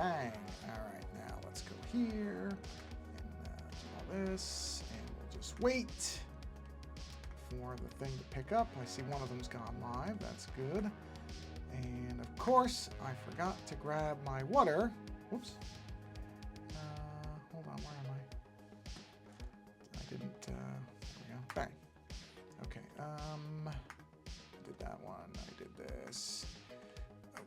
Bang. All right, now let's go here and do all this, and we'll just wait for the thing to pick up. I see one of them's gone live. That's good. And of course, I forgot to grab my water. Whoops. Hold on, where am I? I didn't, there we go. Bang. Okay, did that one, I did this.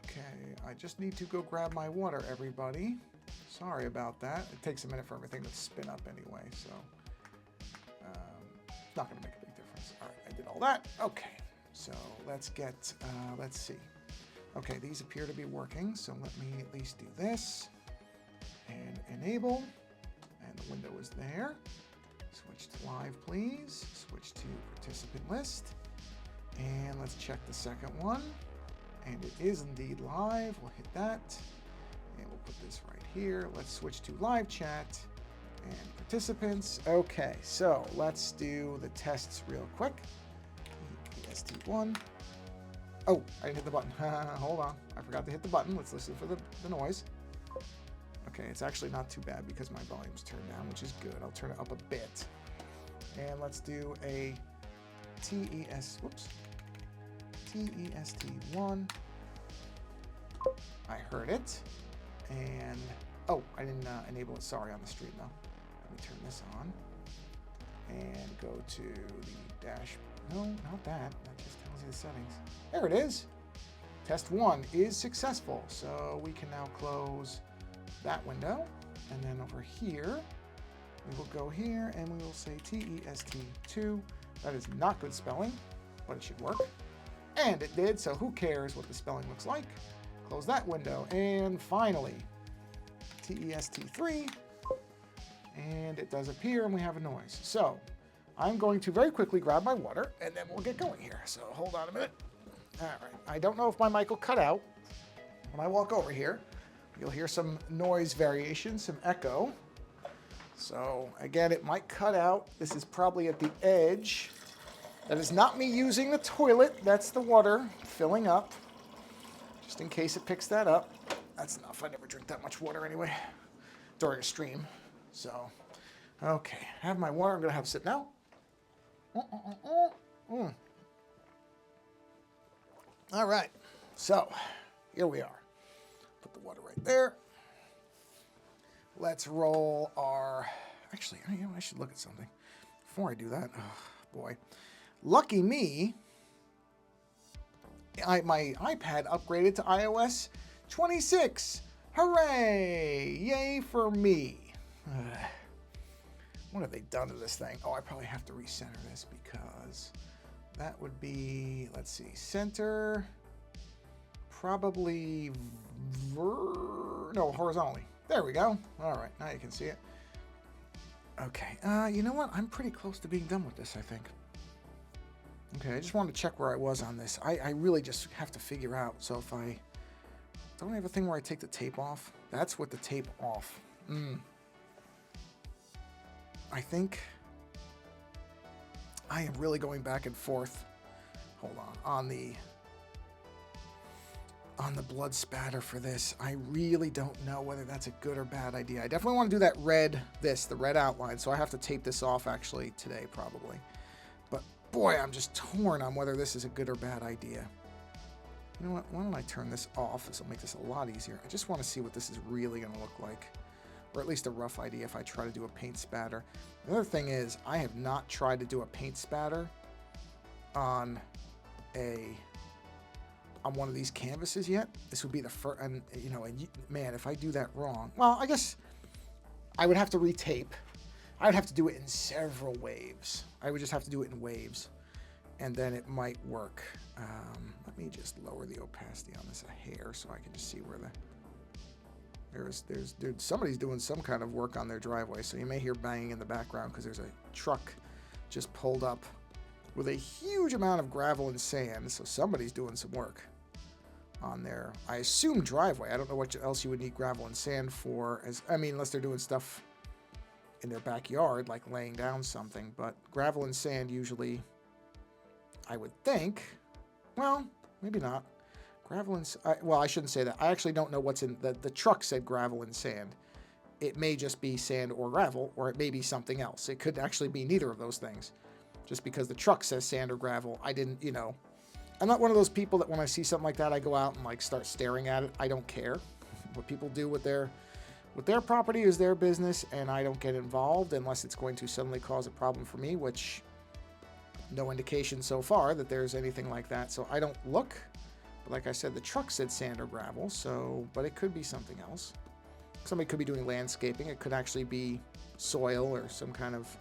Okay, I just need to go grab my water, everybody. Sorry about that. It takes a minute for everything to spin up anyway, so it's not gonna make a big difference. All right, I did all that. Okay, so let's get, let's see. Okay, these appear to be working, so let me at least do this and enable, and the window is there. Switch to live, please. Switch to participant list, and let's check the second one, and it is indeed live. We'll hit that, and we'll put this right here. Let's switch to live chat and participants. Okay, so let's do the tests real quick. EST1. Oh, I didn't hit the button. Hold on. I forgot to hit the button. Let's listen for the noise. Okay, it's actually not too bad because my volume's turned down, which is good. I'll turn it up a bit. And let's do a TEST1. I heard it. And, oh, I didn't enable it. Sorry, on the stream though. Let me turn this on. And go to the dash. No, not that. That just tells you the settings. There it is. Test 1 is successful. So we can now close that window. And then over here, we will go here and we will say TEST2. That is not good spelling, but it should work. And it did, so who cares what the spelling looks like? Close that window. And finally, TEST3. And it does appear and we have a noise. So I'm going to very quickly grab my water and then we'll get going here. So hold on a minute. All right, I don't know if my mic will cut out. When I walk over here, you'll hear some noise variation, some echo. So again, it might cut out. This is probably at the edge. That is not me using the toilet. That's the water filling up. Just in case it picks that up. That's enough. I never drink that much water anyway during a stream. So, okay, I have my water. I'm gonna have a sip now. All right, so here we are. Put the water right there. Let's roll our, actually, you know, I should look at something before I do that. Oh, boy. Lucky me, my iPad upgraded to iOS 26. Hooray! Yay for me. What have they done to this thing? Oh, I probably have to recenter this because that would be, let's see, center, probably, no, horizontally. There we go. All right, now you can see it. Okay, you know what? I'm pretty close to being done with this, I think. Okay, I just wanted to check where I was on this. I really just have to figure out. So if I don't have a thing where I take the tape off, that's what the tape off. I think I am really going back and forth. Hold on the blood spatter for this. I really don't know whether that's a good or bad idea. I definitely want to do that red, the red outline. So I have to tape this off actually today probably. But boy, I'm just torn on whether this is a good or bad idea. You know what? Why don't I turn this off? This will make this a lot easier. I just want to see what this is really going to look like. Or at least a rough idea if I try to do a paint spatter. The other thing is, I have not tried to do a paint spatter on one of these canvases yet. This would be the first, and you know, and man, if I do that wrong, well, I guess I would have to retape. I would have to do it in several waves. I would just have to do it in waves, and then it might work. Let me just lower the opacity on this a hair so I can just see where somebody's doing some kind of work on their driveway, so you may hear banging in the background because there's a truck just pulled up with a huge amount of gravel and sand, so somebody's doing some work on their, I assume, driveway. I don't know what else you would need gravel and sand for, unless they're doing stuff in their backyard, like laying down something, but gravel and sand usually, I would think, well, maybe not. Gravel and... well, I shouldn't say that. I actually don't know what's in... The truck said gravel and sand. It may just be sand or gravel, or it may be something else. It could actually be neither of those things. Just because the truck says sand or gravel, I didn't, you know... I'm not one of those people that when I see something like that, I go out and like start staring at it. I don't care. What people do with their property is their business, and I don't get involved unless it's going to suddenly cause a problem for me, which no indication so far that there's anything like that. So I don't look. But like I said, the truck said sand or gravel, so, but it could be something else. Somebody could be doing landscaping. It could actually be soil or some kind of,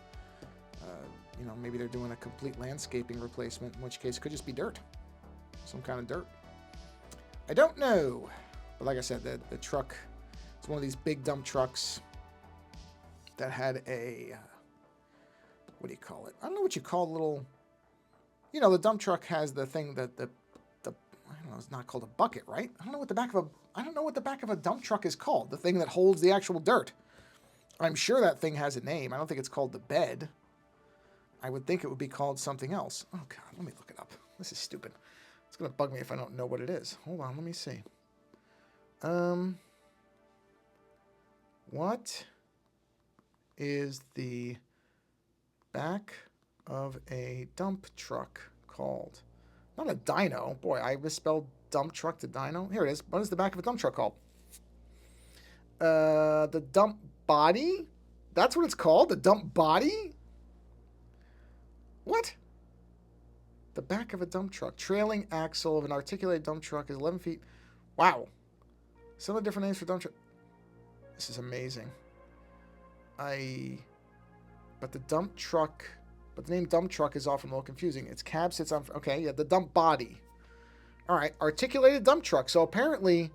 you know, maybe they're doing a complete landscaping replacement, in which case it could just be dirt. Some kind of dirt. I don't know. But like I said, the truck, it's one of these big dump trucks that had a, what do you call it? I don't know what you call a little, you know, the dump truck has the thing that I don't know, it's not called a bucket, right? I don't know what the back of a dump truck is called. The thing that holds the actual dirt. I'm sure that thing has a name. I don't think it's called the bed. I would think it would be called something else. Oh God, let me look it up. This is stupid. It's gonna bug me if I don't know what it is. Hold on, let me see. What is the back of a dump truck called? Not a dyno. Boy, I misspelled dump truck to dyno. Here it is. What is the back of a dump truck called? The dump body? That's what it's called? The dump body? What? The back of a dump truck. Trailing axle of an articulated dump truck is 11 feet. Wow. Some of the different names for dump truck. This is amazing. But the dump truck... But the name dump truck is often a little confusing. Its cab sits on... Okay, yeah, the dump body. All right, articulated dump truck. So apparently...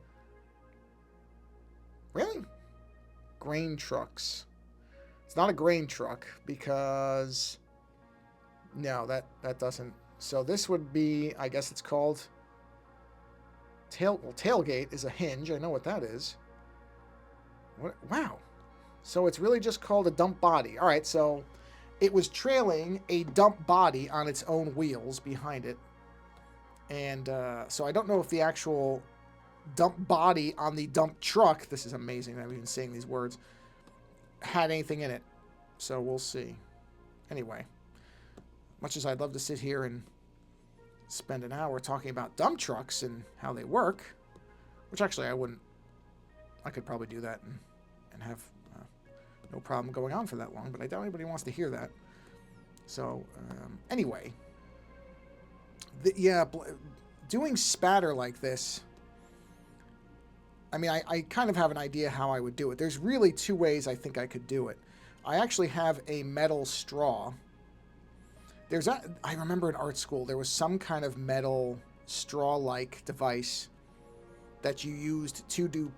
Really? Grain trucks. It's not a grain truck because... No, that doesn't... So this would be... I guess it's called... tailgate is a hinge. I know what that is. What? Wow. So it's really just called a dump body. All right, so... It was trailing a dump body on its own wheels behind it. And so I don't know if the actual dump body on the dump truck, this is amazing that I'm even saying these words, had anything in it. So we'll see. Anyway, much as I'd love to sit here and spend an hour talking about dump trucks and how they work, which actually I wouldn't, I could probably do that and have... no problem going on for that long, but I doubt anybody wants to hear that. So, anyway. Doing spatter like this, I mean, I kind of have an idea how I would do it. There's really two ways I think I could do it. I actually have a metal straw. I remember in art school, there was some kind of metal straw-like device that you used to do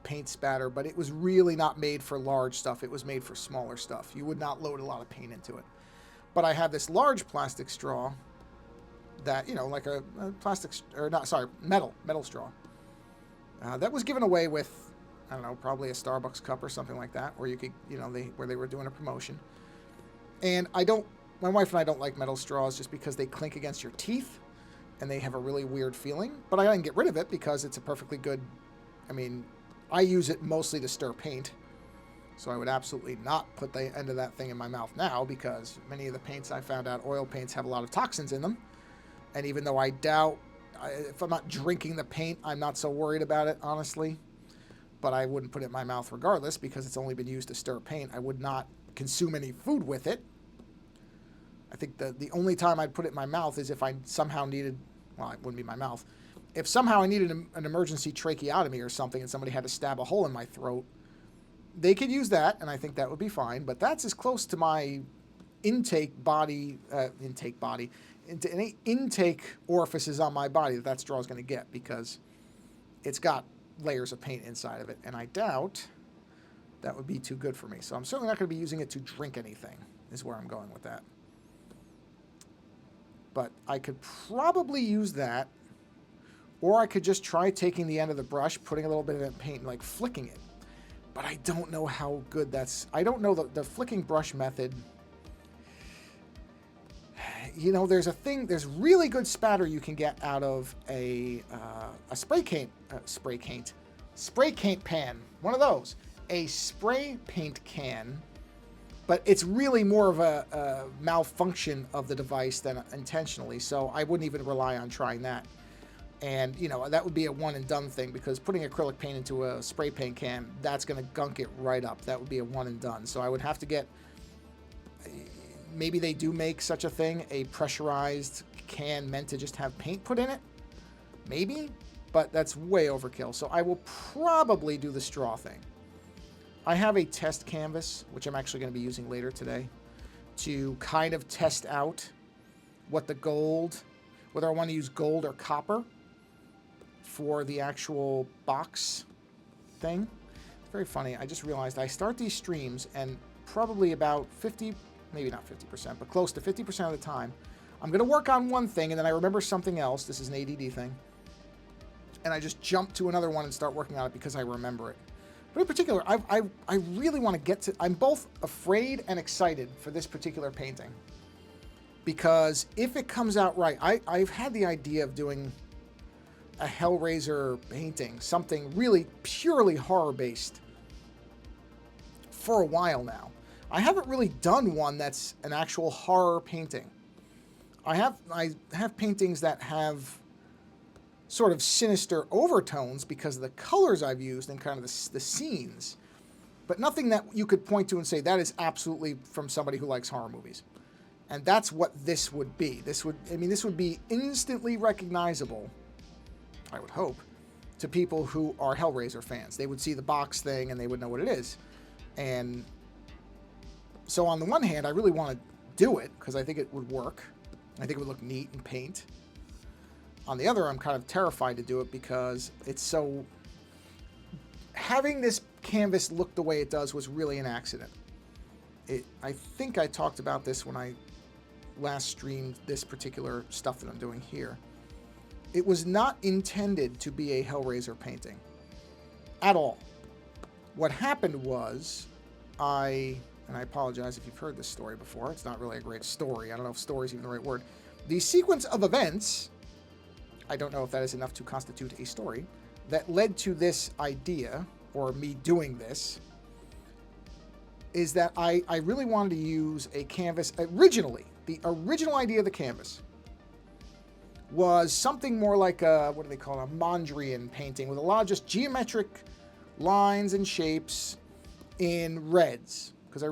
paint spatter, but it was really not made for large stuff. It was made for smaller stuff. You would not load a lot of paint into it. But I have this large plastic straw that, you know, like a plastic, or not, sorry, metal straw. That was given away with, I don't know, probably a Starbucks cup or something like that, where you could, you know, where they were doing a promotion. And my wife and I don't like metal straws just because they clink against your teeth and they have a really weird feeling. But I didn't get rid of it because it's a perfectly good, I mean, I use it mostly to stir paint, so I would absolutely not put the end of that thing in my mouth now because many of the paints I found out, oil paints, have a lot of toxins in them. And even though I doubt, if I'm not drinking the paint, I'm not so worried about it, honestly. But I wouldn't put it in my mouth regardless because it's only been used to stir paint. I would not consume any food with it. I think the only time I'd put it in my mouth is if I somehow needed, well, it wouldn't be my mouth. If somehow I needed an emergency tracheotomy or something and somebody had to stab a hole in my throat, they could use that, and I think that would be fine. But that's as close to my intake orifices on my body that straw is going to get because it's got layers of paint inside of it. And I doubt that would be too good for me. So I'm certainly not going to be using it to drink anything, is where I'm going with that. But I could probably use that. Or I could just try taking the end of the brush, putting a little bit of it in paint, and like flicking it. But I don't know how good that's... I don't know the flicking brush method. you know, there's really good spatter you can get out of a spray paint pan, one of those, a spray paint can, but it's really more of a malfunction of the device than intentionally, so I wouldn't even rely on trying that. And, you know, that would be a one and done thing, because putting acrylic paint into a spray paint can, that's going to gunk it right up. That would be a one and done. So I would have to get, maybe they do make such a thing, a pressurized can meant to just have paint put in it. Maybe, but that's way overkill. So I will probably do the straw thing. I have a test canvas, which I'm actually going to be using later today, to kind of test out what the gold, whether I want to use gold or copper for the actual box thing. It's very funny. I just realized I start these streams and probably about 50, maybe not 50%, but close to 50% of the time, I'm going to work on one thing and then I remember something else. This is an ADD thing. And I just jump to another one and start working on it because I remember it. But in particular, I really want to get to... I'm both afraid and excited for this particular painting. Because if it comes out right, I've had the idea of doing a Hellraiser painting, something really purely horror-based, for a while now. I haven't really done one that's an actual horror painting. I have paintings that have sort of sinister overtones because of the colors I've used and kind of the scenes, but nothing that you could point to and say that is absolutely from somebody who likes horror movies. And that's what this would be. This would be instantly recognizable, I would hope, to people who are Hellraiser fans. They would see the box thing and they would know what it is. And so on the one hand, I really want to do it because I think it would work. I think it would look neat in paint. On the other, I'm kind of terrified to do it because it's so... Having this canvas look the way it does was really an accident. I think I talked about this when I last streamed this particular stuff that I'm doing here. It was not intended to be a Hellraiser painting at all. What happened was and I apologize if you've heard this story before. It's not really a great story. I don't know if story is even the right word. The sequence of events, I don't know if that is enough to constitute a story, that led to this idea, or me doing this, is that I really wanted to use a canvas. Originally, the original idea of the canvas was something more like a, what do they call it, a Mondrian painting with a lot of just geometric lines and shapes in reds. Because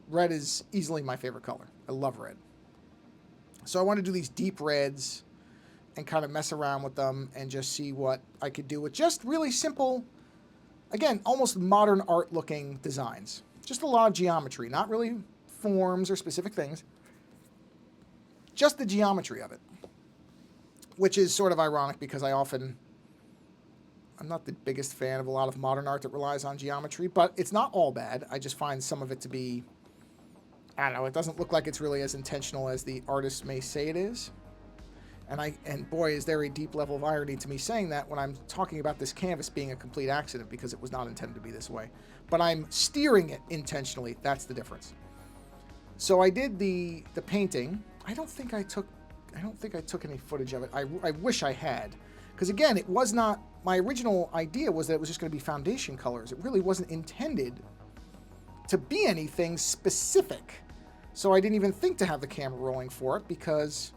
red is easily my favorite color. I love red. So I want to do these deep reds and kind of mess around with them and just see what I could do with just really simple, again, almost modern art looking designs. Just a lot of geometry, not really forms or specific things. Just the geometry of it. Which is sort of ironic because I'm not the biggest fan of a lot of modern art that relies on geometry, but it's not all bad. I just find some of it to be, I don't know, it doesn't look like it's really as intentional as the artist may say it is. And boy, is there a deep level of irony to me saying that when I'm talking about this canvas being a complete accident because it was not intended to be this way. But I'm steering it intentionally. That's the difference. So I did the painting. I don't think I took any footage of it. I wish I had. Because again, it was not, my original idea was that it was just going to be foundation colors. It really wasn't intended to be anything specific. So I didn't even think to have the camera rolling for it because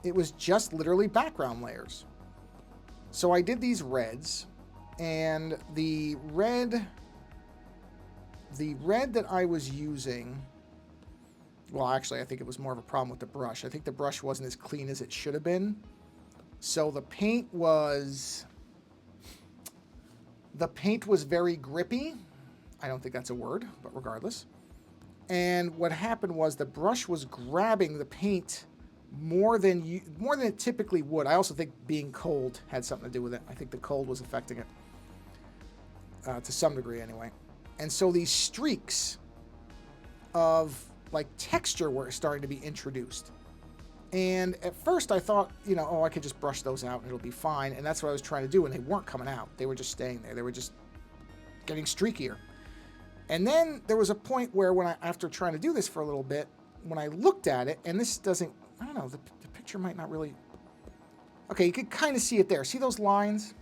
it was just literally background layers. So I did these reds, and the red that I was using, well, actually, I think it was more of a problem with the brush. I think the brush wasn't as clean as it should have been. So the paint was very grippy. I don't think that's a word, but regardless. And what happened was the brush was grabbing the paint more than it typically would. I also think being cold had something to do with it. I think the cold was affecting it to some degree anyway. And so these streaks of like texture were starting to be introduced. And at first I thought, I could just brush those out and it'll be fine. And that's what I was trying to do. And they weren't coming out. They were just staying there. They were just getting streakier. And then there was a point where after trying to do this for a little bit, when I looked at it, and this doesn't I don't know, the picture might not really... Okay, you could kind of see it there. See those lines?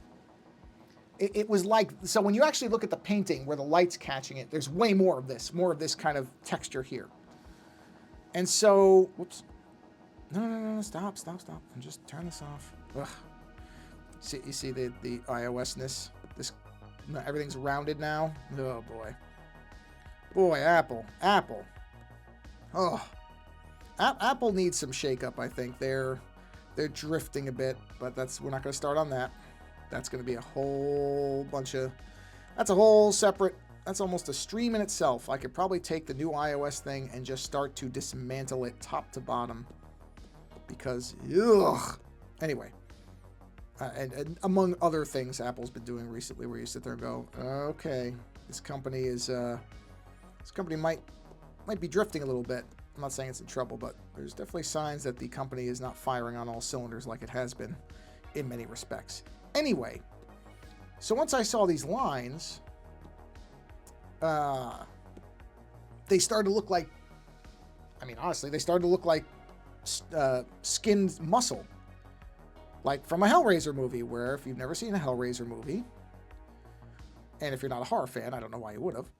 It was like, so when you actually look at the painting where the light's catching it, there's way more of this kind of texture here. And so, whoops. No, stop. I'm just turn this off. Ugh. See, you see the iOS-ness? Everything's rounded now. Oh, boy. Boy, Apple. Oh. Apple needs some shake-up, I think. They're drifting a bit, but we're not going to start on that. That's going to be a whole bunch of... That's a whole separate... That's almost a stream in itself. I could probably take the new iOS thing and just start to dismantle it top to bottom. Because, ugh. Anyway. And among other things Apple's been doing recently, where you sit there and go, okay, this company might be drifting a little bit. I'm not saying it's in trouble, but there's definitely signs that the company is not firing on all cylinders like it has been in many respects. Anyway, so once I saw these lines, they started to look like, I mean, honestly, they started to look like skinned muscle. Like from a Hellraiser movie, where if you've never seen a Hellraiser movie, and if you're not a horror fan, I don't know why you would have,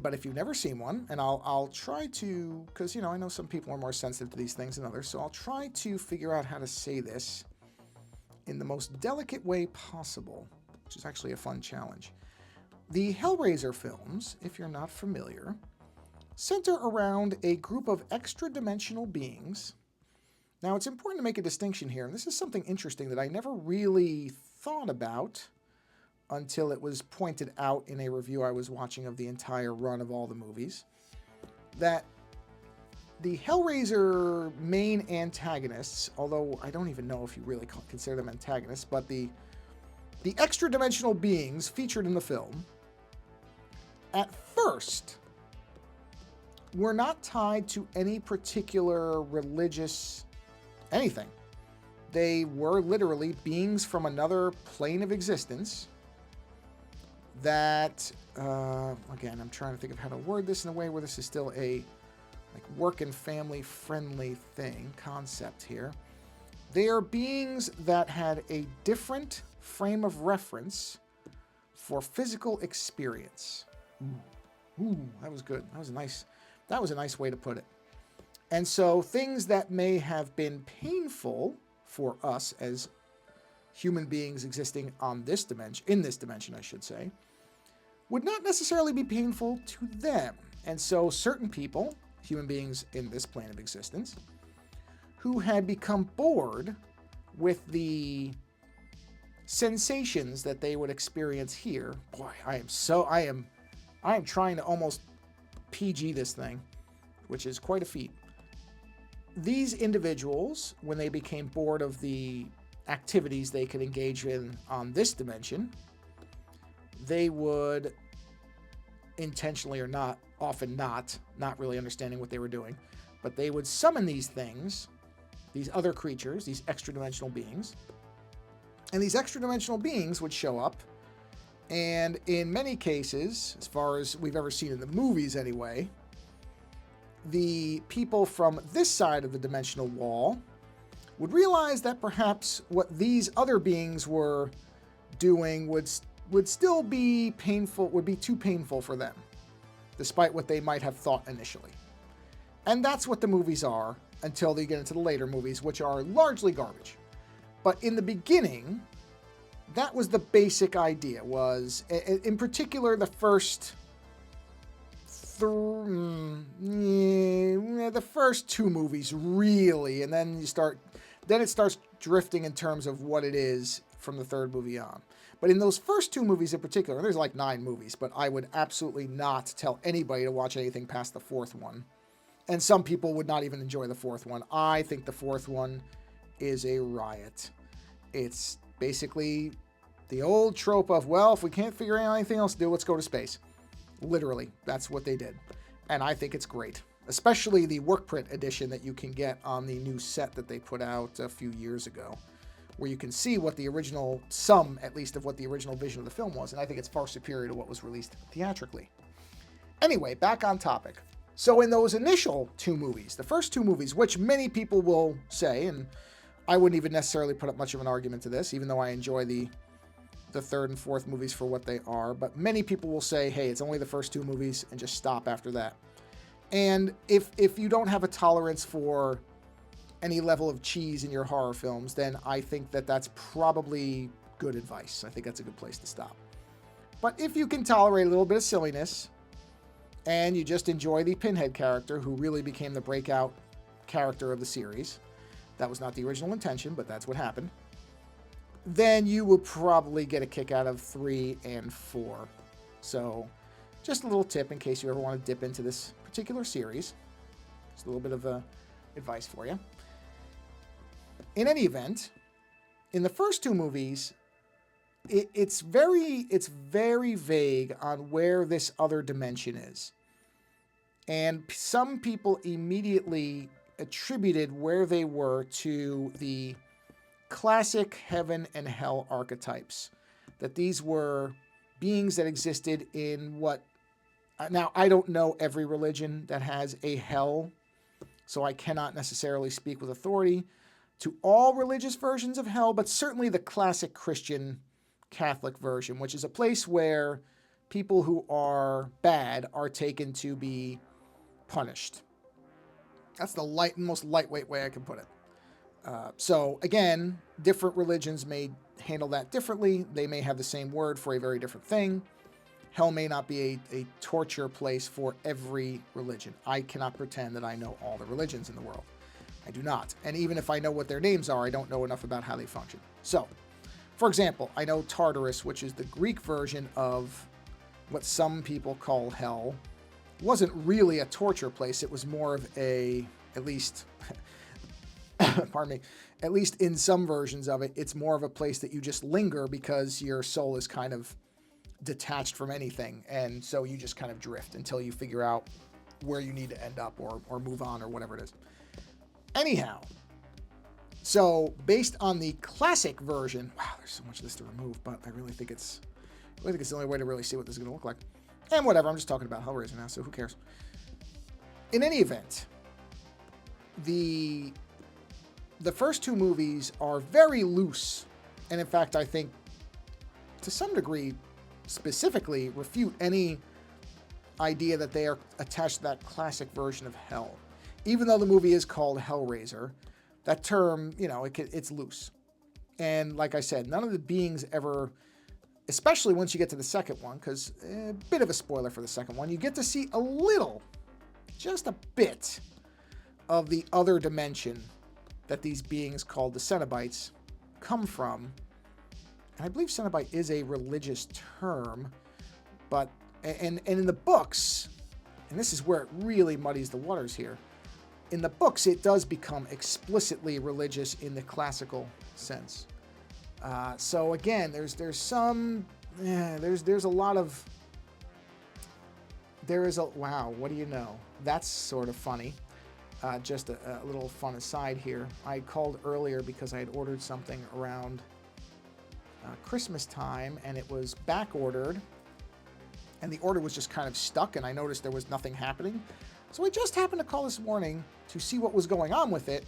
but if you've never seen one, and I'll try to, because, you know, I know some people are more sensitive to these things than others, so I'll try to figure out how to say this in the most delicate way possible, which is actually a fun challenge. The Hellraiser films, if you're not familiar, center around a group of extra-dimensional beings. Now, it's important to make a distinction here, and this is something interesting that I never really thought about until it was pointed out in a review I was watching of the entire run of all the movies, that the Hellraiser main antagonists, although I don't even know if you really consider them antagonists, but the extra-dimensional beings featured in the film, at first, were not tied to any particular religious anything. They were literally beings from another plane of existence that, again, I'm trying to think of how to word this in a way where this is still a work and family friendly concept here. They are beings that had a different frame of reference for physical experience. Ooh, that was good. That was a nice way to put it. And so things that may have been painful for us as human beings existing on this dimension, in this dimension, I should say, would not necessarily be painful to them. And so certain people, human beings in this plane of existence, who had become bored with the sensations that they would experience here. Boy, I am trying to almost PG this thing, which is quite a feat. These individuals, when they became bored of the activities they could engage in on this dimension, they would intentionally or not, often not really understanding what they were doing, but they would summon these things, these other creatures, these extra-dimensional beings, and these extra-dimensional beings would show up, and in many cases, as far as we've ever seen in the movies anyway, the people from this side of the dimensional wall would realize that perhaps what these other beings were doing would still be painful, would be too painful for them, despite what they might have thought initially. And that's what the movies are until they get into the later movies, which are largely garbage. But in the beginning, that was the basic idea, was, in particular, the first two movies, really, and then it starts drifting in terms of what it is from the third movie on. But in those first two movies in particular, there's like 9 movies, but I would absolutely not tell anybody to watch anything past the 4th one. And some people would not even enjoy the 4th one. I think the 4th one is a riot. It's basically the old trope of, well, if we can't figure out anything else to do, let's go to space. Literally, that's what they did. And I think it's great. Especially the work print edition that you can get on the new set that they put out a few years ago, where you can see what the original, at least of what the original vision of the film was. And I think it's far superior to what was released theatrically. Anyway, back on topic. So in those initial two movies, the first two movies, which many people will say, and I wouldn't even necessarily put up much of an argument to this, even though I enjoy the third and fourth movies for what they are, but many people will say, hey, it's only the first two movies and just stop after that. And if you don't have a tolerance for any level of cheese in your horror films, then I think that that's probably good advice. I think that's a good place to stop. But if you can tolerate a little bit of silliness, and you just enjoy the Pinhead character, who really became the breakout character of the series, that was not the original intention, but that's what happened, then you will probably get a kick out of 3 and 4. So just a little tip in case you ever want to dip into this particular series. Just a little bit of advice for you. In any event, in the first two movies, it's very vague on where this other dimension is. And some people immediately attributed where they were to the classic heaven and hell archetypes. That these were beings that existed in what... Now, I don't know every religion that has a hell, so I cannot necessarily speak with authority to all religious versions of hell, but certainly the classic Christian Catholic version, which is a place where people who are bad are taken to be punished. That's the most lightweight way I can put it. So again, different religions may handle that differently. They may have the same word for a very different thing. Hell may not be a torture place for every religion. I cannot pretend that I know all the religions in the world. I do not. And even if I know what their names are, I don't know enough about how they function. So, for example, I know Tartarus, which is the Greek version of what some people call hell, wasn't really a torture place. It was more of at least, pardon me, at least in some versions of it, it's more of a place that you just linger because your soul is kind of detached from anything. And so you just kind of drift until you figure out where you need to end up or move on or whatever it is. Anyhow, so based on the classic version, wow, there's so much of this to remove, but I really think it's the only way to really see what this is going to look like. And whatever, I'm just talking about Hellraiser now, so who cares? In any event, the first two movies are very loose, and in fact, I think to some degree, specifically refute any idea that they are attached to that classic version of hell. Even though the movie is called Hellraiser, that term, it's loose. And like I said, none of the beings ever, especially once you get to the second one, because a bit of a spoiler for the second one, you get to see a little, just a bit, of the other dimension that these beings called the Cenobites come from. And I believe Cenobite is a religious term, but, and in the books, and this is where it really muddies the waters here, in the books it does become explicitly religious in the classical sense. So again, there's a lot of, wow, what do you know? That's sort of funny. Just a little fun aside here. I called earlier because I had ordered something around Christmas time, and it was back ordered, and the order was just kind of stuck, and I noticed there was nothing happening. So I just happened to call this morning to see what was going on with it,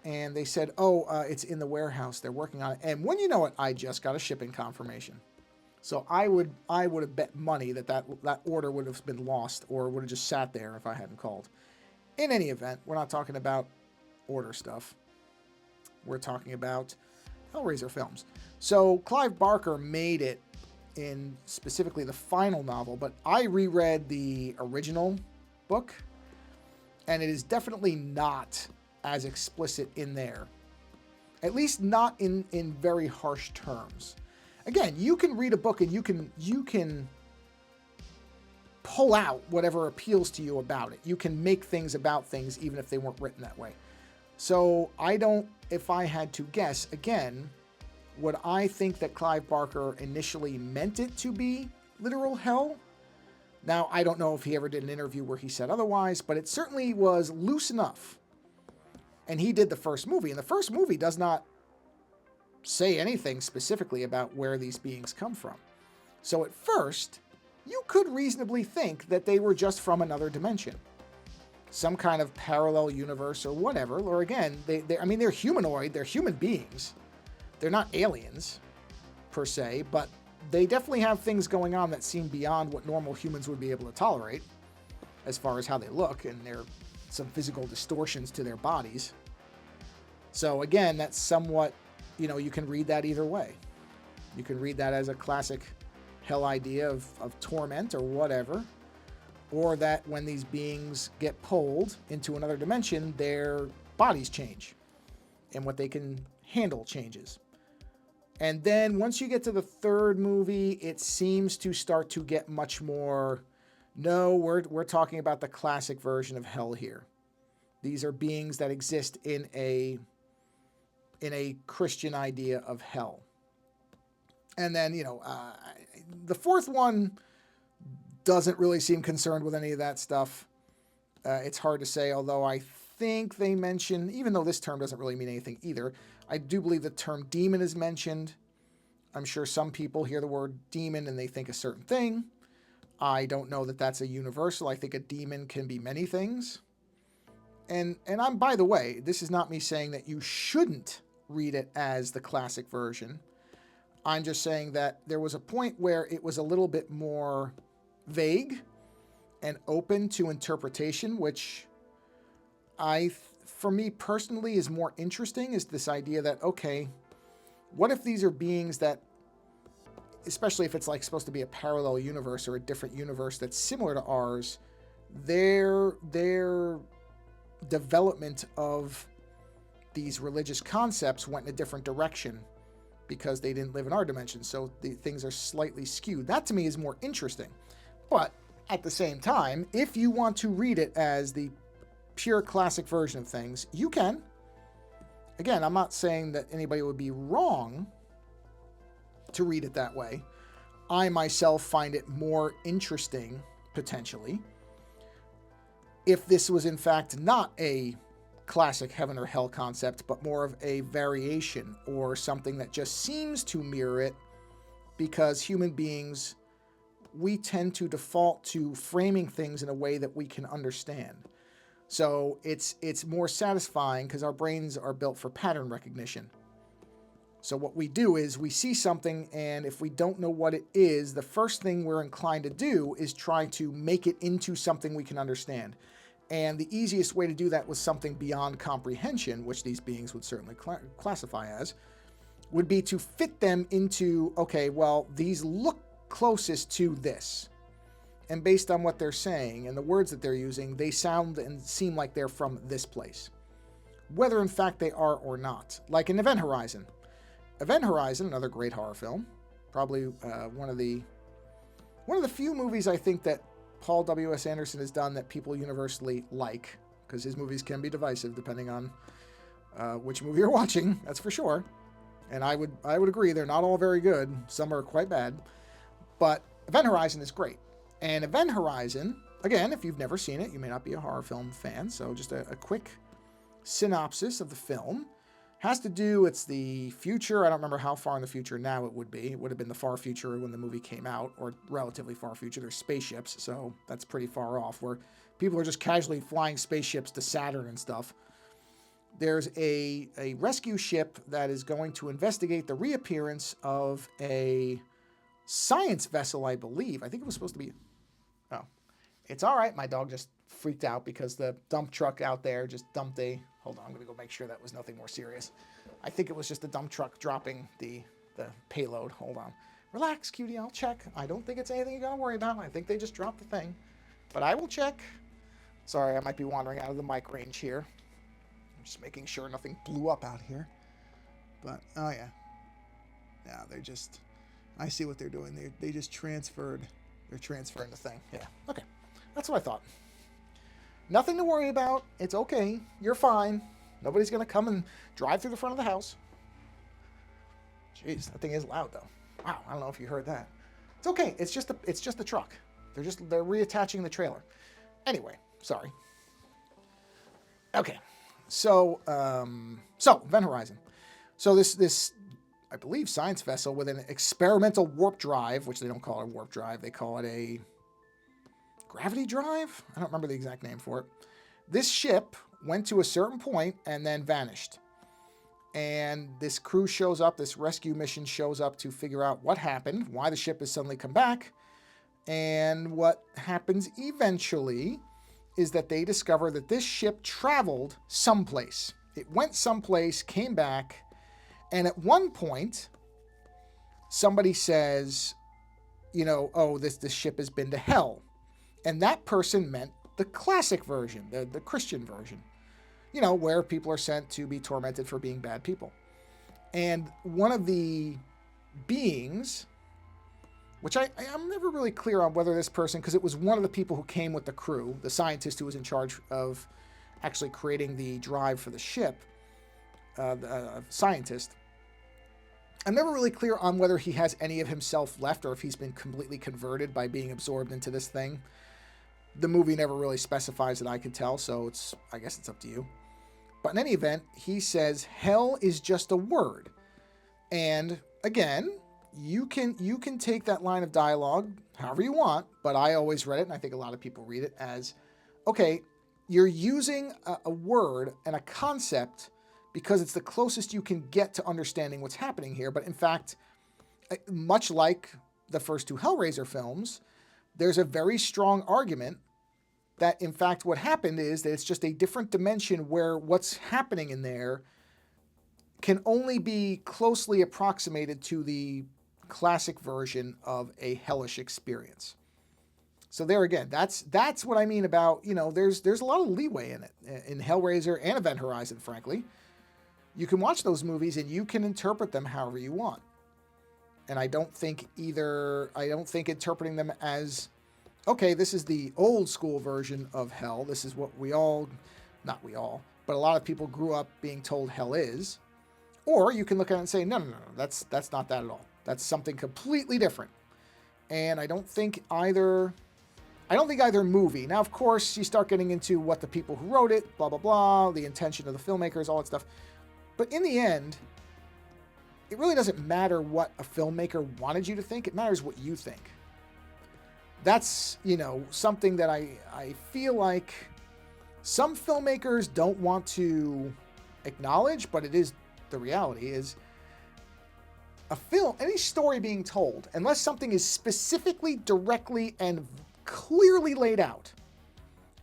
and they said, it's in the warehouse. They're working on it. And when you know it, I just got a shipping confirmation. So I would have bet money that order would have been lost or would have just sat there if I hadn't called. In any event, we're not talking about order stuff. We're talking about Hellraiser films. So Clive Barker made it in specifically the final novel, but I reread the original book, and it is definitely not as explicit in there. At least not in very harsh terms. Again, you can read a book and you can pull out whatever appeals to you about it. You can make things about things even if they weren't written that way. So if I had to guess, again, would I think that Clive Barker initially meant it to be literal hell? Now, I don't know if he ever did an interview where he said otherwise, but it certainly was loose enough. And he did the first movie, and the first movie does not say anything specifically about where these beings come from. So at first, you could reasonably think that they were just from another dimension. some kind of parallel universe or whatever. Or again, I mean, they're humanoid, they're human beings. They're not aliens, per se, but they definitely have things going on that seem beyond what normal humans would be able to tolerate, as far as how they look, and there are some physical distortions to their bodies. So again, that's somewhat, you know, you can read that either way. You can read that as a classic hell idea of torment or whatever, or that when these beings get pulled into another dimension, their bodies change and what they can handle changes. And then once you get to the third movie, it seems to start to get much more, no, we're talking about the classic version of hell here. These are beings that exist in a Christian idea of hell. And then, you know, the fourth one doesn't really seem concerned with any of that stuff. It's hard to say, although I think they mention, even though this term doesn't really mean anything either, I do believe the term demon is mentioned. I'm sure some people hear the word demon and they think a certain thing. I don't know that that's a universal. I think a demon can be many things. And I'm, by the way, this is not me saying that you shouldn't read it as the classic version. I'm just saying that there was a point where it was a little bit more vague and open to interpretation, which for me personally is more interesting, is this idea that, okay, what if these are beings that, especially if it's like supposed to be a parallel universe or a different universe that's similar to ours, their development of these religious concepts went in a different direction because they didn't live in our dimension, so the things are slightly skewed. That to me is more interesting. But at the same time, if you want to read it as the pure classic version of things, you can. Again, I'm not saying that anybody would be wrong to read it that way. I myself find it more interesting, potentially, if this was in fact not a classic heaven or hell concept, but more of a variation or something that just seems to mirror it, because human beings, we tend to default to framing things in a way that we can understand. So it's more satisfying because our brains are built for pattern recognition. So what we do is we see something, and if we don't know what it is, the first thing we're inclined to do is try to make it into something we can understand. And the easiest way to do that with something beyond comprehension, which these beings would certainly classify as, would be to fit them into, okay, well, these look closest to this. And based on what they're saying and the words that they're using, they sound and seem like they're from this place. Whether in fact they are or not. Like in Event Horizon. Event Horizon, another great horror film. Probably one of the few movies I think that Paul W.S. Anderson has done that people universally like, because his movies can be divisive depending on which movie you're watching, that's for sure. And I would agree, they're not all very good. Some are quite bad. But Event Horizon is great. And Event Horizon, again, if you've never seen it, you may not be a horror film fan, so just a quick synopsis of the film. Has to do, it's the future. I don't remember how far in the future now it would be. It would have been the far future when the movie came out, or relatively far future. There's spaceships, so that's pretty far off, where people are just casually flying spaceships to Saturn and stuff. There's a rescue ship that is going to investigate the reappearance of a science vessel, I believe. I think it was supposed to be... Oh. It's all right. My dog just freaked out because the dump truck out there just dumped a... Hold on, I'm going to go make sure that was nothing more serious. I think it was just a dump truck dropping the payload. Hold on. Relax, cutie, I'll check. I don't think it's anything you got to worry about. I think they just dropped the thing. But I will check. Sorry, I might be wandering out of the mic range here. I'm just making sure nothing blew up out here. But, oh yeah. Yeah, they're just... I see what they're doing. They just transferred... They're transferring the thing. Yeah, okay. That's what I thought. Nothing to worry about. It's okay. You're fine. Nobody's going to come and drive through the front of the house. Jeez, that thing is loud, though. Wow, I don't know if you heard that. It's okay. It's just the truck. They're reattaching the trailer. Anyway, sorry. Okay. So Event Horizon. So this I believe science vessel with an experimental warp drive, which they don't call it a warp drive. They call it a gravity drive? I don't remember the exact name for it. This ship went to a certain point and then vanished. And this crew shows up, this rescue mission shows up to figure out what happened, why the ship has suddenly come back. And what happens eventually is that they discover that this ship traveled someplace. It went someplace, came back, and at one point, somebody says, oh, this ship has been to hell. And that person meant the classic version, the Christian version. Where people are sent to be tormented for being bad people. And one of the beings, which I'm never really clear on whether this person, because it was one of the people who came with the crew, the scientist who was in charge of actually creating the drive for the ship, the scientist. I'm never really clear on whether he has any of himself left or if he's been completely converted by being absorbed into this thing. The movie never really specifies that I can tell, so I guess it's up to you. But in any event, he says hell is just a word. And again, you can take that line of dialogue however you want, but I always read it, and I think a lot of people read it as, okay, you're using a word and a concept because it's the closest you can get to understanding what's happening here. But in fact, much like the first two Hellraiser films, there's a very strong argument that, in fact, what happened is that it's just a different dimension where what's happening in there can only be closely approximated to the classic version of a hellish experience. So there again, that's what I mean about, there's a lot of leeway in it. In Hellraiser and Event Horizon, frankly. You can watch those movies and you can interpret them however you want. And I don't think interpreting them as, okay, this is the old school version of hell. This is what not we all, but a lot of people grew up being told hell is. Or you can look at it and say, no, that's not that at all. That's something completely different. And I don't think either movie. Now, of course, you start getting into what the people who wrote it, blah, blah, blah, the intention of the filmmakers, all that stuff. But in the end, it really doesn't matter what a filmmaker wanted you to think. It matters what you think. That's, something that I feel like some filmmakers don't want to acknowledge, but it is the reality is a film, any story being told, unless something is specifically, directly, and clearly laid out,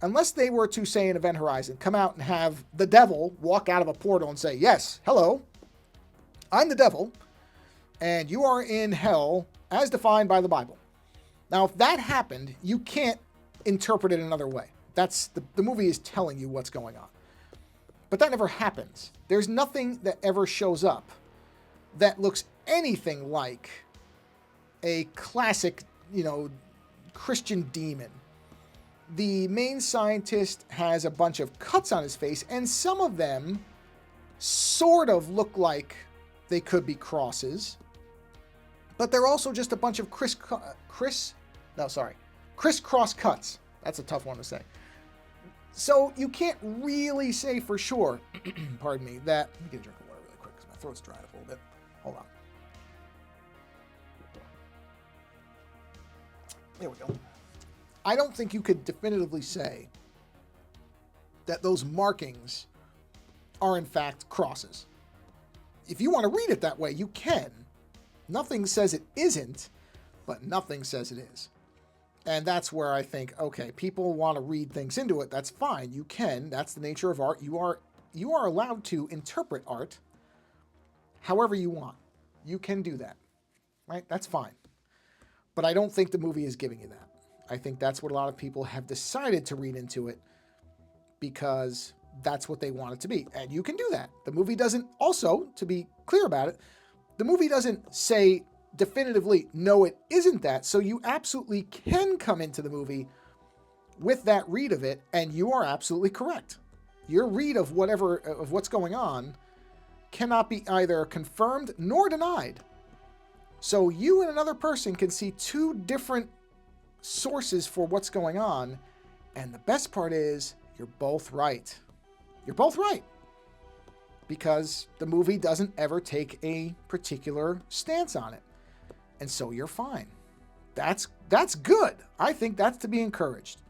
unless they were to say in Event Horizon, come out and have the devil walk out of a portal and say, yes, hello, I'm the devil, and you are in hell as defined by the Bible. Now, if that happened, you can't interpret it another way. That's the movie is telling you what's going on. But that never happens. There's nothing that ever shows up that looks anything like a classic, Christian demon. The main scientist has a bunch of cuts on his face, and some of them sort of look like they could be crosses, but they're also just a bunch of crisscross cuts. That's a tough one to say. So you can't really say for sure, pardon me, that... Let me get a drink of water really quick because my throat's dried up a little bit. Hold on. There we go. I don't think you could definitively say that those markings are in fact crosses. If you want to read it that way, you can. Nothing says it isn't, but nothing says it is. And that's where I think, okay, people want to read things into it. That's fine. You can. That's the nature of art. You are allowed to interpret art however you want. You can do that, right? That's fine. But I don't think the movie is giving you that. I think that's what a lot of people have decided to read into it because that's what they want it to be. And you can do that. The movie doesn't also, to be clear about it, the movie doesn't say definitively, no, it isn't that. So you absolutely can come into the movie with that read of it, and you are absolutely correct. Your read of what's going on cannot be either confirmed nor denied. So you and another person can see two different sources for what's going on, and the best part is you're both right. You're both right. Because the movie doesn't ever take a particular stance on it. And so you're fine. That's good. I think that's to be encouraged.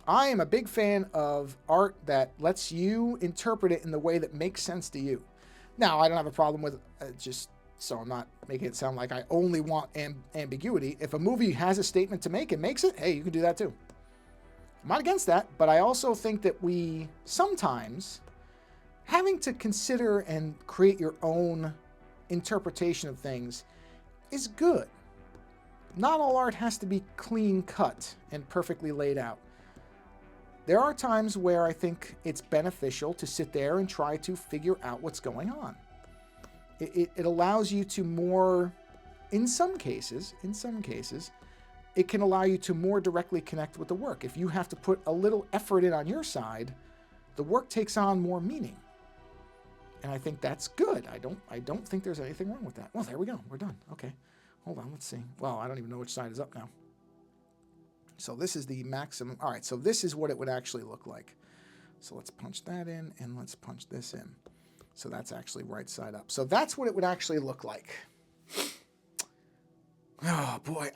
I am a big fan of art that lets you interpret it in the way that makes sense to you. Now, I don't have a problem with just so I'm not making it sound like I only want ambiguity. If a movie has a statement to make and makes it, hey, you can do that too. I'm not against that, but I also think that we sometimes having to consider and create your own interpretation of things is good. Not all art has to be clean cut and perfectly laid out. There are times where I think it's beneficial to sit there and try to figure out what's going on. It allows you to more, in some cases, it can allow you to more directly connect with the work. If you have to put a little effort in on your side, the work takes on more meaning. And I think that's good. I don't think there's anything wrong with that. Well, there we go. We're done. Okay. Hold on. Let's see. Well, I don't even know which side is up now. So this is the maximum. All right. So this is what it would actually look like. So let's punch that in and let's punch this in. So that's actually right side up. So that's what it would actually look like. Oh boy.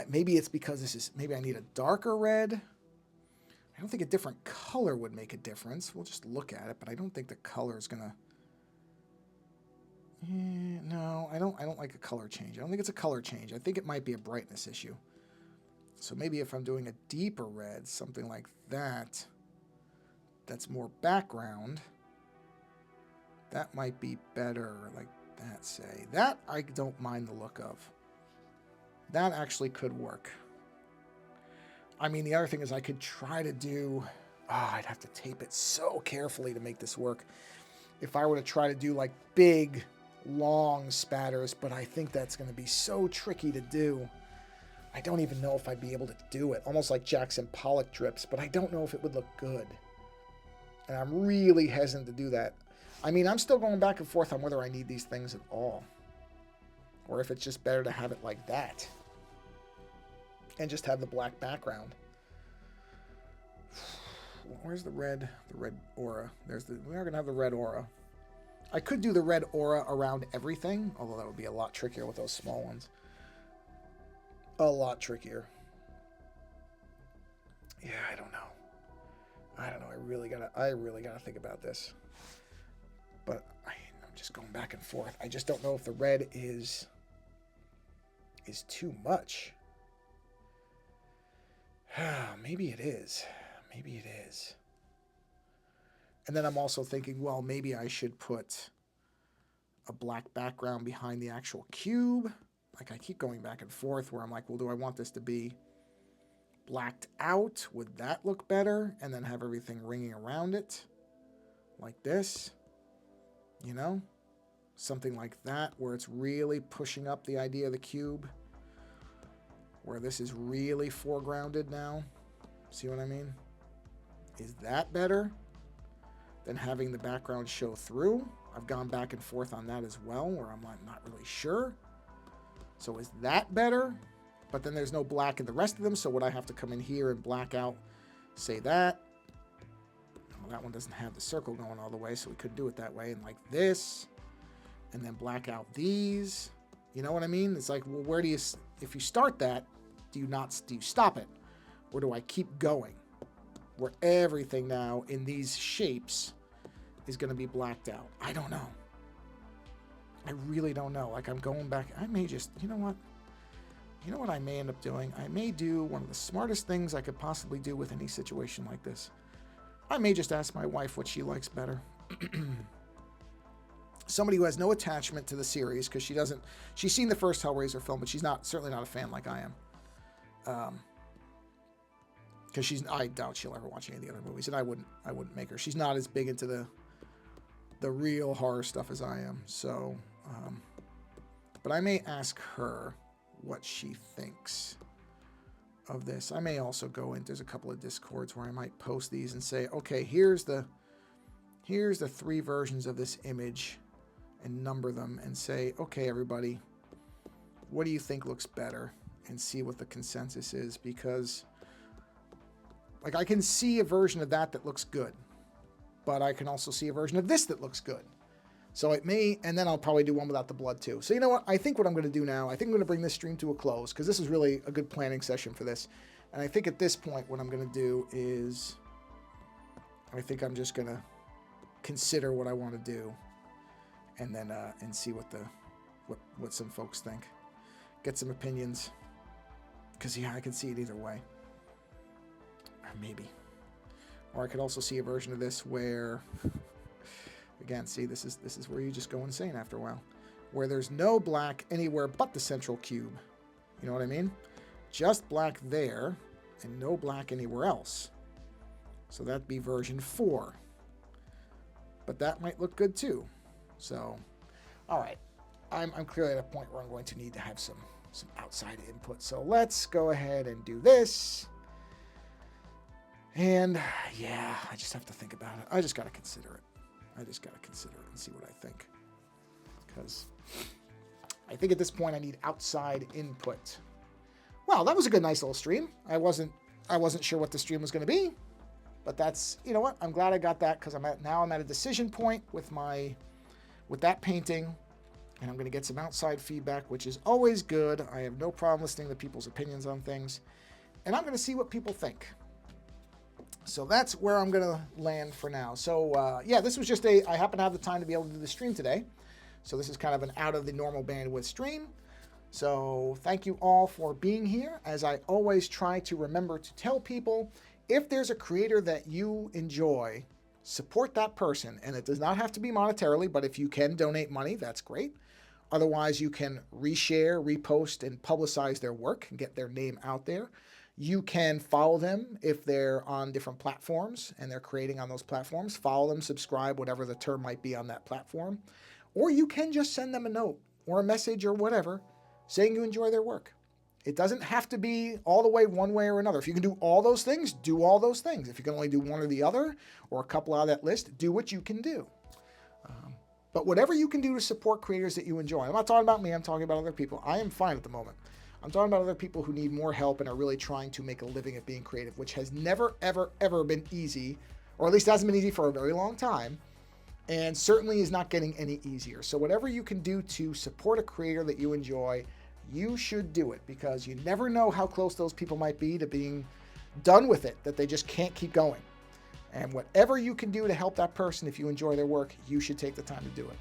Maybe it's because maybe I need a darker red. I don't think a different color would make a difference. We'll just look at it, but I don't think the color is gonna. No, I don't like a color change. I don't think it's a color change. I think it might be a brightness issue. So maybe if I'm doing a deeper red, something like that, that's more background, that might be better, like that, say. That I don't mind the look of. That actually could work. I mean, the other thing is I could try to do... I'd have to tape it so carefully to make this work. If I were to try to do, like, big, long spatters, but I think that's going to be so tricky to do. I don't even know if I'd be able to do it. Almost like Jackson Pollock drips, but I don't know if it would look good. And I'm really hesitant to do that. I mean, I'm still going back and forth on whether I need these things at all. Or if it's just better to have it like that. And just have the black background. Where's the red? The red aura. We are going to have the red aura. I could do the red aura around everything, although that would be a lot trickier with those small ones. A lot trickier. Yeah, I don't know. I really gotta think about this. But I'm just going back and forth. I just don't know if the red is too much. Maybe it is. Maybe it is. And then I'm also thinking, well, maybe I should put a black background behind the actual cube. Like, I keep going back and forth where I'm like, well, do I want this to be blacked out? Would that look better? And then have everything ringing around it like this, you know? Something like that, where it's really pushing up the idea of the cube, where this is really foregrounded now. See what I mean? Is that better than having the background show through? I've gone back and forth on that as well, where I'm like, not really sure. So is that better? But then there's no black in the rest of them, so would I have to come in here and black out, say that? Well, that one doesn't have the circle going all the way, so we could do it that way. And like this, and then black out these. You know what I mean? It's like, well, where do you, if you start that, do you stop it? Or do I keep going? Where everything now in these shapes is going to be blacked out. I don't know. I really don't know. Like, I'm going back. I may just, you know what? You know what I may end up doing? I may do one of the smartest things I could possibly do with any situation like this. I may just ask my wife what she likes better. Somebody who has no attachment to the series, because she's seen the first Hellraiser film, but she's certainly not a fan like I am. Because I doubt she'll ever watch any of the other movies, and I wouldn't make her. She's not as big into the real horror stuff as I am. So, but I may ask her what she thinks of this. I may also go in. There's a couple of Discords where I might post these and say, okay, here's the 3 versions of this image, and number them and say, okay, everybody, what do you think looks better? And see what the consensus is, because like, I can see a version of that looks good, but I can also see a version of this that looks good. So it may, and then I'll probably do one without the blood too. So you know what? I think what I'm going to do now, I think I'm going to bring this stream to a close, because this is really a good planning session for this. And I think at this point, what I'm going to do is, I think I'm just going to consider what I want to do, and then and see what some folks think. Get some opinions, because yeah, I can see it either way. Or maybe. Or I could also see a version of this where, again, see, this is where you just go insane after a while, where there's no black anywhere but the central cube. You know what I mean? Just black there and no black anywhere else. So that'd be version 4. But that might look good too. So, all right. I'm clearly at a point where I'm going to need to have some outside input. So let's go ahead and do this. And yeah, I just have to think about it. I just got to consider it. I just got to consider it and see what I think. Because I think at this point I need outside input. Well, that was a good, nice little stream. I wasn't sure what the stream was going to be, but that's, you know what? I'm glad I got that, because I'm at a decision point with that painting, and I'm going to get some outside feedback, which is always good. I have no problem listening to people's opinions on things, and I'm going to see what people think. So that's where I'm going to land for now. So yeah, this was just I happen to have the time to be able to do the stream today. So this is kind of an out of the normal bandwidth stream. So thank you all for being here. As I always try to remember to tell people, if there's a creator that you enjoy, support that person. And it does not have to be monetarily, but if you can donate money, that's great. Otherwise, you can reshare, repost, and publicize their work and get their name out there. You can follow them if they're on different platforms and they're creating on those platforms. Follow them, subscribe, whatever the term might be on that platform. Or you can just send them a note or a message or whatever saying you enjoy their work. It doesn't have to be all the way one way or another. If you can do all those things, do all those things. If you can only do one or the other or a couple out of that list, do what you can do. But whatever you can do to support creators that you enjoy. I'm not talking about me, I'm talking about other people. I am fine at the moment. I'm talking about other people who need more help and are really trying to make a living at being creative, which has never, ever, ever been easy, or at least hasn't been easy for a very long time, and certainly is not getting any easier. So whatever you can do to support a creator that you enjoy, you should do it, because you never know how close those people might be to being done with it, that they just can't keep going. And whatever you can do to help that person, if you enjoy their work, you should take the time to do it.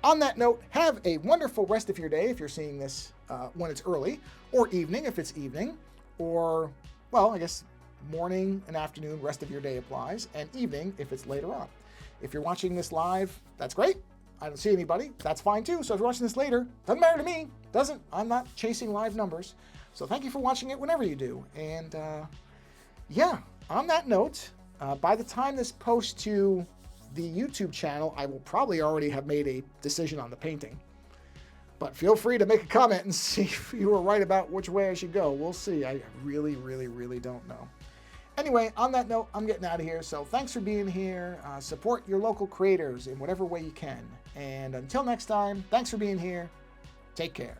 On that note, have a wonderful rest of your day if you're seeing this when it's early, or evening if it's evening, or, well, I guess morning and afternoon, rest of your day applies, and evening if it's later on. If you're watching this live, that's great. I don't see anybody. That's fine too. So if you're watching this later, doesn't matter to me. I'm not chasing live numbers. So thank you for watching it whenever you do. And yeah, on that note, by the time this posts to the YouTube channel, I will probably already have made a decision on the painting. But feel free to make a comment and see if you were right about which way I should go. We'll see. I really, really, really don't know. Anyway, on that note, I'm getting out of here. So thanks for being here. Support your local creators in whatever way you can. And until next time, thanks for being here. Take care.